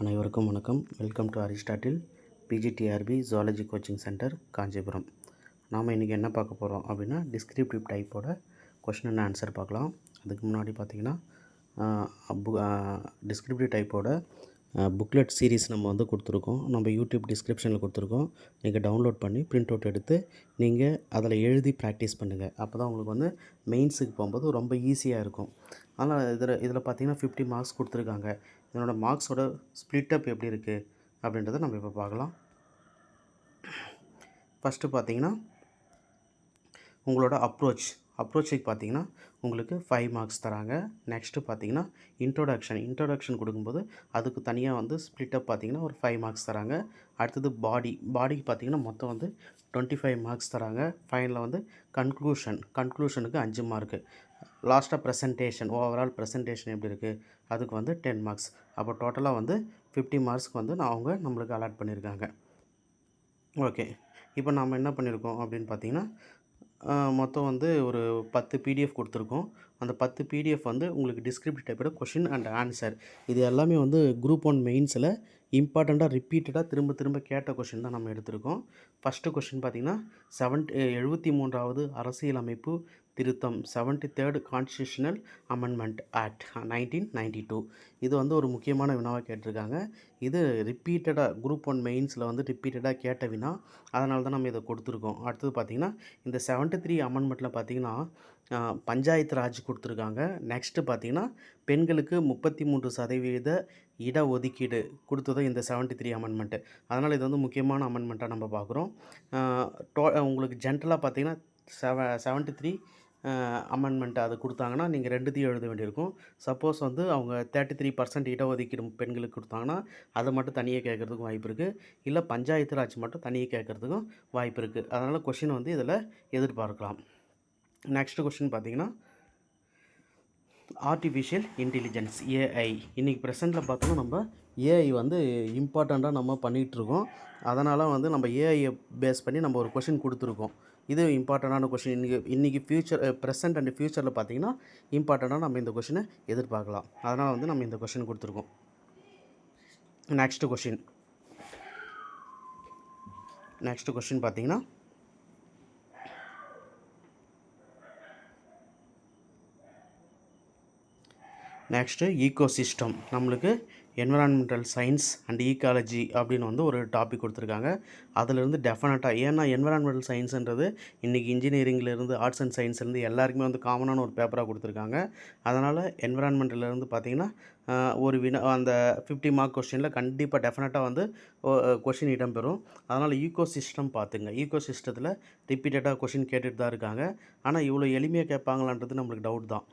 அனைவருக்கும் வணக்கம். Welcome to Aristotle PGTRB zoology coaching centre Kanchipuram. நாம் இன்றைக்கி என்ன பார்க்க போகிறோம் அப்படின்னா டிஸ்கிரிப்டிவ் டைப்போட கொஷின் அண்ட் ஆன்சர் பார்க்கலாம். அதுக்கு முன்னாடி பார்த்திங்கன்னா டிஸ்கிரிப்டிவ் டைப்போட புக்லெட் சீரீஸ் நம்ம வந்து கொடுத்துருக்கோம். நம்ம யூடியூப் டிஸ்கிரிப்ஷனில் கொடுத்துருக்கோம். நீங்கள் டவுன்லோட் பண்ணி பிரிண்ட் அவுட் எடுத்து நீங்கள் அதில் எழுதி ப்ராக்டிஸ் பண்ணுங்கள். அப்போ தான் உங்களுக்கு வந்து மெயின்ஸுக்கு போகும்போது ரொம்ப ஈஸியாக இருக்கும். ஆனால் இதில் பார்த்திங்கன்னா 50 மார்க்ஸ் கொடுத்துருக்காங்க. இதனோட மார்க்ஸோட ஸ்ப்ளிட் அப் எப்படி இருக்குது அப்படின்றத நம்ம இப்போ பார்க்கலாம். ஃபஸ்ட்டு பார்த்திங்கன்னா உங்களோட அப்ரோச்சுக்கு பார்த்திங்கன்னா உங்களுக்கு 5 மார்க்ஸ் தராங்க. நெக்ஸ்ட்டு பார்த்திங்கன்னா இன்ட்ரோடக்ஷன் கொடுக்கும்போது அதுக்கு தனியாக வந்து ஸ்ப்ளிட் அப் பார்த்திங்கன்னா ஒரு 5 மார்க்ஸ் தராங்க. அடுத்தது பாடிக்கு பார்த்திங்கன்னா மொத்தம் வந்து 25 மார்க்ஸ் தராங்க. ஃபைனலில் வந்து கன்க்ளூஷனுக்கு 5 மார்க்கு. லாஸ்ட்டாக ப்ரெசன்டேஷன் ஓவரால் ப்ரெசன்டேஷன் எப்படி இருக்குது அதுக்கு வந்து 10 மார்க்ஸ். அப்போ டோட்டலாக வந்து 50 மார்க்ஸ்க்கு வந்து அவங்க நம்மளுக்கு அலாட் பண்ணியிருக்காங்க. ஓகே, இப்போ நாம் என்ன பண்ணியிருக்கோம் அப்படின்னு பார்த்திங்கன்னா மொத்தம் வந்து ஒரு 10 பிடிஎஃப் கொடுத்துருக்கோம். அந்த 10 பிடிஎஃப் வந்து உங்களுக்கு டிஸ்கிரிப்டிவ் டைப்போட கொஷின் அண்ட் ஆன்சர் இது எல்லாமே வந்து குரூப் 1 மெயின்ஸில் இம்பார்ட்டண்ட்டாக ரிப்பீட்டடாக திரும்ப கேட்ட கொஷின் தான் நம்ம எடுத்திருக்கோம். ஃபஸ்ட்டு கொஷின் பார்த்திங்கன்னா 73வது அரசியலமைப்பு திருத்தம் 73rd கான்ஸ்டியூஷனல் அமெண்ட்மெண்ட் ஆக்ட் 1992. இது வந்து ஒரு முக்கியமான வினாவாக கேட்டிருக்காங்க. இது ரிப்பீட்டடாக குரூப் 1 மெயின்ஸில் வந்து ரிப்பீட்டடாக கேட்ட வினா, அதனால தான் நம்ம இதை கொடுத்துருக்கோம். அடுத்தது பார்த்திங்கன்னா இந்த 73 அமெண்ட்மெண்ட்டில் பார்த்திங்கன்னா பஞ்சாயத்து ராஜ் கொடுத்துருக்காங்க. நெக்ஸ்ட்டு பார்த்திங்கன்னா பெண்களுக்கு 33% இடஒதுக்கீடு கொடுத்தது இந்த 73 அமெண்ட்மெண்ட்டு. அதனால் இது வந்து முக்கியமான அமெண்ட்மெண்ட்டாக நம்ம பார்க்குறோம். உங்களுக்கு ஜென்ரலாக பார்த்திங்கன்னா 73 அமெண்ட்மெண்ட் அது கொடுத்தாங்கன்னா நீங்கள் 2த்தையும் எழுத வேண்டியிருக்கும். சப்போஸ் வந்து அவங்க 33% இடஒதுக்கீடு பெண்களுக்கு கொடுத்தாங்கன்னா அதை மட்டும் தனியாக கேட்குறதுக்கும் வாய்ப்பு இருக்குது. இல்லை பஞ்சாயத்து ராஜ் மட்டும் தனியாக கேட்குறதுக்கும் வாய்ப்பு இருக்குது. அதனால் கொஷின் வந்து இதில் எதிர்பார்க்கலாம். நெக்ஸ்ட் கொஷின் பார்த்திங்கன்னா ஆர்டிஃபிஷியல் இன்டெலிஜென்ஸ் ஏஐ. இன்றைக்கி ப்ரெசென்ட்டில் பார்த்தோன்னா நம்ம ஏஐ வந்து இம்பார்ட்டண்ட்டாக நம்ம பண்ணிகிட்ருக்கோம். அதனால் வந்து நம்ம ஏஐயை பேஸ் பண்ணி நம்ம ஒரு கொஷின் கொடுத்துருக்கோம். இது இம்பார்ட்டண்ட்டான கொஷின். இன்றைக்கி ப்ரெசென்ட் அண்ட் ஃப்யூச்சரில் பார்த்திங்கன்னா இம்பார்ட்டண்ட்டாக நம்ம இந்த கொஷினை எதிர்பார்க்கலாம். அதனால் வந்து நம்ம இந்த கொஷின் கொடுத்துருக்கோம். நெக்ஸ்ட்டு கொஷின் பார்த்திங்கன்னா நெக்ஸ்ட்டு ஈகோசிஸ்டம். நம்மளுக்கு என்விரான்மெண்டல் சயின்ஸ் அண்ட் ஈக்காலஜி அப்படின்னு வந்து ஒரு டாபிக் கொடுத்துருக்காங்க. அதிலிருந்து டெஃபினட்டாக ஏன்னா என்விரான்மெண்டல் சயின்ஸுன்றது இன்றைக்கி இன்ஜினியரிங்லேருந்து ஆர்ட்ஸ் அண்ட் சயின்ஸ்லேருந்து எல்லாருக்குமே வந்து காமனான ஒரு பேப்பராக கொடுத்துருக்காங்க. அதனால் என்விரான்மெண்டலேருந்து பார்த்திங்கன்னா ஒரு அந்த 50 மார்க் கொஸ்டினில் கண்டிப்பாக டெஃபினட்டாக வந்து கொஷின் இடம்பெறும். அதனால் ஈகோசிஸ்டம் பார்த்துங்க. ஈகோசிஸ்டத்தில் ரிப்பீட்டடாக கொஷின் கேட்டுட்டு தான் இருக்காங்க. ஆனால் இவ்வளோ எளிமையாக கேட்பாங்களான்றது நம்மளுக்கு டவுட் தான்.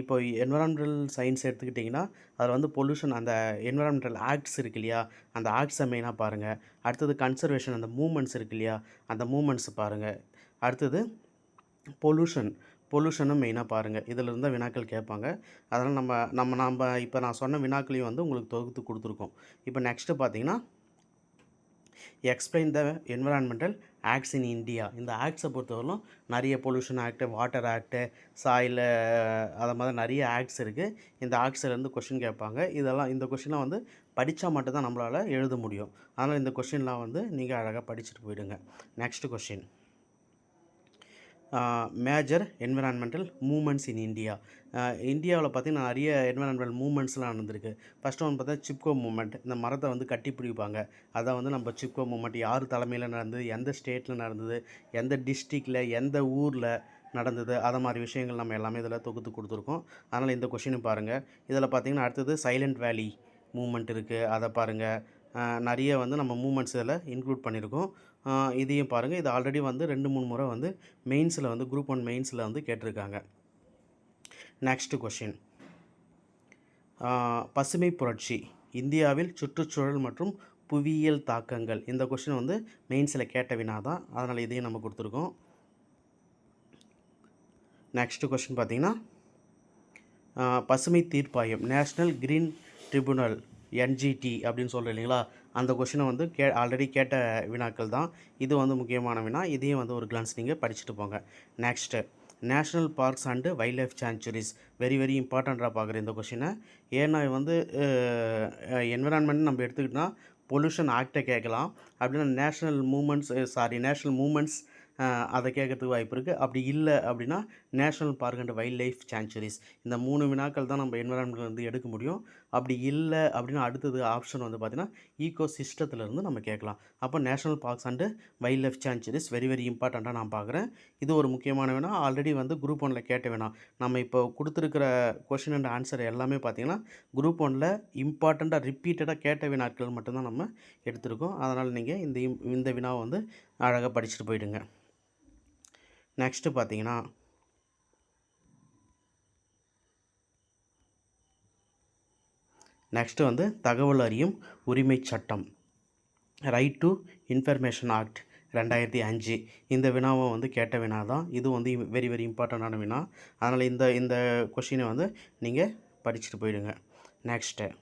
இப்போ என்விரான்மெண்டல் சயின்ஸ் எடுத்துக்கிட்டிங்கன்னா அதில் வந்து பொல்யூஷன் அந்த என்விரான்மெண்டல் ஆக்ட்ஸ் இருக்கு இல்லையா, அந்த ஆக்ட்ஸை மெயினாக பாருங்கள். அடுத்தது கன்சர்வேஷன் அந்த மூமெண்ட்ஸ் இருக்கு இல்லையா, அந்த மூமெண்ட்ஸ் பாருங்கள். அடுத்தது பொல்யூஷனும் மெயினாக பாருங்கள். இதில் இருந்தால் வினாக்கள் கேட்பாங்க. அதனால் நம்ம இப்போ நான் சொன்ன வினாக்களையும் வந்து உங்களுக்கு தொகுத்து கொடுத்துருக்கோம். இப்போ நெக்ஸ்ட்டு பார்த்தீங்கன்னா explain the environmental acts in India. இந்த ஆக்ட்ஸை பொறுத்தவரைக்கும் நிறைய pollution act, water act, soil அதை மாதிரி நிறைய ஆக்ட்ஸ் இருக்குது. இந்த ஆக்ட்ஸ்லேருந்து கொஷின் கேட்பாங்க. இந்த கொஷின்லாம் வந்து படித்தா மட்டும்தான் நம்மளால் எழுத முடியும். அதனால் இந்த கொஷின்லாம் வந்து நீங்கள் அழகாக படிச்சுட்டு போயிடுங்க. Next question major environmental moments in India. இந்தியாவில் பார்த்திங்கன்னா நிறைய என்விரான்மெண்டல் மூமெண்ட்ஸ்லாம் நடந்திருக்கு. ஃபஸ்ட்டு ஒன்று பார்த்தா சிப்கோ மூமெண்ட். இந்த மரத்தை வந்து கட்டி பிடிப்பாங்க. அதான் வந்து நம்ம சிப்கோ மூமெண்ட் யார் தலைமையில் நடந்தது, எந்த ஸ்டேட்டில் நடந்தது, எந்த டிஸ்ட்ரிக்டில், எந்த ஊரில் நடந்தது, அதை மாதிரி விஷயங்கள் நம்ம எல்லாமே இதில் தொகுத்து கொடுத்துருக்கோம். அதனால் இந்த கொஷினும் பாருங்கள். இதில் பார்த்திங்கன்னா அடுத்தது சைலண்ட் வேலி மூமெண்ட் இருக்குது, அதை பாருங்கள். நிறைய வந்து நம்ம மூமெண்ட்ஸ் இதில் இன்க்ளூட் பண்ணியிருக்கோம். இதையும் பாருங்கள். இது ஆல்ரெடி வந்து 2-3 முறை வந்து மெயின்ஸில் வந்து குரூப் 1 மெயின்ஸில் வந்து கேட்டிருக்காங்க. நெக்ஸ்ட்டு கொஷின் பசுமை புரட்சி இந்தியாவில் சுற்றுச்சூழல் மற்றும் புவியியல் தாக்கங்கள். இந்த கொஷின் வந்து மெயின்ஸில் கேட்ட வினா தான். அதனால் இதையும் நம்ம கொடுத்துருக்கோம். நெக்ஸ்ட்டு கொஷின் பார்த்திங்கன்னா பசுமை தீர்ப்பாயம் நேஷ்னல் க்ரீன் ட்ரிபுனல் என்ஜிடி அப்படின்னு சொல்கிறோம் இல்லைங்களா, அந்த கொஷினை வந்து ஆல்ரெடி கேட்ட வினாக்கள் தான். இது வந்து முக்கியமான வினா. இதையும் வந்து ஒரு கிளான்ஸ் நீங்கள் படிச்சுட்டு போங்க. Next national parks and wild life sanctuaries very very இம்பார்ட்டண்ட்டாக பார்க்குறேன் இந்த கொஷினை. ஏன்னா வந்து என்விரான்மெண்ட் நம்ம எடுத்துக்கிட்டோம்னா பொல்யூஷன் ஆக்டை கேட்கலாம், அப்படின்னா நேஷ்னல் மூமெண்ட்ஸ் அதை கேட்கறதுக்கு வாய்ப்பு இருக்குது. அப்படி இல்லை அப்படின்னா national park and wild life sanctuaries, இந்த 3 வினாக்கள் தான் நம்ம என்விரான்மெண்ட்லேருந்து எடுக்க முடியும். அப்படி இல்லை அப்படின்னா அடுத்தது ஆப்ஷன் வந்து பார்த்திங்கன்னா ஈகோ சிஸ்டத்துலேருந்து நம்ம கேட்கலாம். அப்போ national parks and wild life sanctuaries very very இம்பார்ட்டண்ட்டாக நான் பார்க்குறேன். இது ஒரு முக்கியமான வினா, ஆல்ரெடி வந்து குரூப் 1ல் கேட்ட வினா. நம்ம இப்போ கொடுத்துருக்கிற கொஷின் அண்ட் ஆன்சர் எல்லாமே பார்த்திங்கன்னா குரூப் 1ல் இம்பார்ட்டண்ட்டாக ரிப்பீட்டடாக கேட்ட வினாக்கள் மட்டும்தான் நம்ம எடுத்திருக்கோம். அதனால் நீங்கள் இந்த வினாவை வந்து அழகாக படிச்சுட்டு போயிடுங்க. நெக்ஸ்ட்டு பார்த்தீங்கன்னா நெக்ஸ்ட்டு வந்து தகவல் அறியும் உரிமை சட்டம், ரைட் டு இன்ஃபர்மேஷன் ஆக்ட் 2005. இந்த வினாவை வந்து கேட்ட வினா தான். இது வந்து வெரி வெரி இம்பார்ட்டண்ட்டான வினா. அதனால் இந்த கொஷினை வந்து நீங்கள் படிச்சுட்டு போயிடுங்க. நெக்ஸ்ட்டு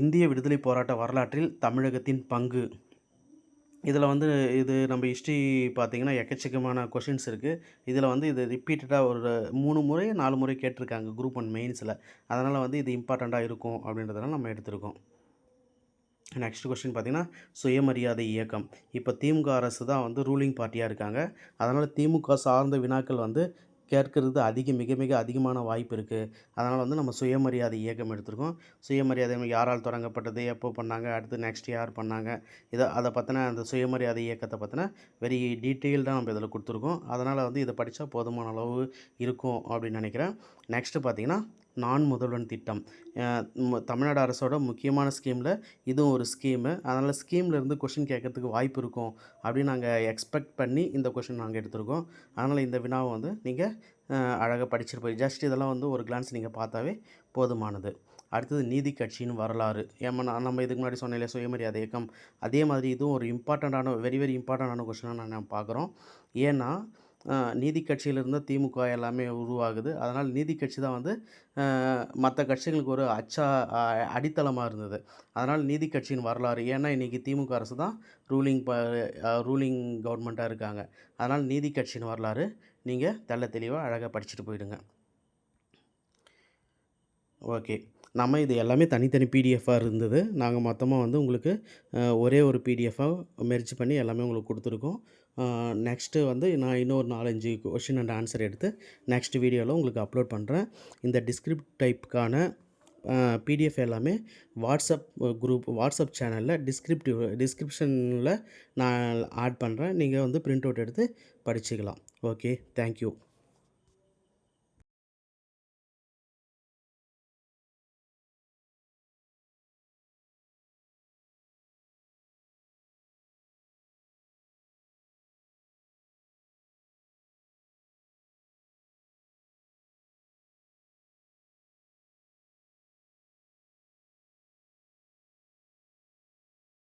இந்திய விடுதலை போராட்ட வரலாற்றில் தமிழகத்தின் பங்கு. இதில் வந்து இது நம்ம ஹிஸ்ட்ரி பார்த்திங்கன்னா எக்கச்சக்கமான கொஷின்ஸ் இருக்குது. இதில் வந்து இது ரிப்பீட்டடாக ஒரு 3 முறை 4 முறை கேட்டிருக்காங்க குரூப் 1 மெயின்ஸில். அதனால் வந்து இது இம்பார்ட்டண்ட்டாக இருக்கும் அப்படின்றதெல்லாம் நம்ம எடுத்திருக்கோம். நெக்ஸ்ட் கொஸ்டின் பார்த்திங்கன்னா சுயமரியாதை இயக்கம். இப்போ திமுக அரசு தான் வந்து ரூலிங் பார்ட்டியாக இருக்காங்க. அதனால் திமுக சார்ந்த வினாக்கள் வந்து கேட்கறது மிக மிக அதிகமான வாய்ப்பு இருக்குது. அதனால் வந்து நம்ம சுயமரியாதை இயக்கம் எடுத்திருக்கோம். சுயமரியாதை யாரால் தொடங்கப்பட்டது, எப்போ பண்ணாங்க, அடுத்து நெக்ஸ்ட் யார் பண்ணாங்க, அதை பற்றின அந்த சுயமரியாதை இயக்கத்தை பற்றின வெரி டீட்டெயில்டாக நம்ம இதில் கொடுத்துருக்கோம். அதனால் வந்து இதை படித்தா போதுமான அளவு இருக்கும் அப்படின்னு நினைக்கிறேன். நெக்ஸ்ட்டு பார்த்திங்கன்னா நான் முதல்வன் திட்டம். தமிழ்நாடு அரசோட முக்கியமான ஸ்கீமில் இதுவும் ஒரு ஸ்கீமு. அதனால் ஸ்கீம்லேருந்து கொஷின் கேட்கறதுக்கு வாய்ப்பு இருக்கும் அப்படின்னு நாங்கள் எக்ஸ்பெக்ட் பண்ணி இந்த கொஷின் நாங்கள் எடுத்திருக்கோம். அதனால் இந்த வினாவை வந்து நீங்கள் அழகாக படிச்சுட்டு போய் ஜஸ்ட் இதெல்லாம் வந்து ஒரு கிளான்ஸ் நீங்கள் பார்த்தாவே போதுமானது. அடுத்தது நீதி கட்சியின் வரலாறு. நம்ம இதுக்கு முன்னாடி சொன்ன இல்லையா சுயமரியாதை இயக்கம், அதே மாதிரி இதுவும் ஒரு இம்பார்ட்டண்ட்டான வெரி வெரி இம்பார்ட்டண்ட்டான கொஷினாக நான் பார்க்குறோம். ஏன்னா நீதி கட்சியிலிருந்து திமுக எல்லாமே உருவாகுது. அதனால் நீதி கட்சி தான் வந்து மற்ற கட்சிகளுக்கு ஒரு அடித்தளமாக இருந்தது. அதனால் நீதி கட்சியின் வரலாறு. ஏன்னா இன்றைக்கி திமுக அரசு தான் ரூலிங் கவர்மெண்ட்டாக இருக்காங்க. அதனால் நீதி கட்சியின் வரலாறு நீங்கள் தெளிவாக அழகாக படிச்சுட்டு போயிடுங்க. ஓகே, நம்ம இது எல்லாமே தனித்தனி பிடிஎஃபாக இருந்தது. நாங்கள் மொத்தமாக வந்து உங்களுக்கு ஒரே ஒரு பிடிஎஃபாக மெர்ஜ் பண்ணி எல்லாமே உங்களுக்கு கொடுத்துருக்கோம். நெக்ஸ்ட்டு வந்து நான் இன்னொரு 4-5 கொஷின் அண்ட் ஆன்சர் எடுத்து நெக்ஸ்ட் வீடியோவில் உங்களுக்கு அப்லோட் பண்ணுறேன். இந்த டிஸ்கிரிப்ட் டைப்புக்கான பிடிஎஃப் எல்லாமே வாட்ஸ்அப் சேனலில் டிஸ்கிரிப்ஷனில் நான் ஆட் பண்ணுறேன். நீங்கள் வந்து பிரிண்ட் அவுட் எடுத்து படிச்சுக்கலாம். Okay, thank you.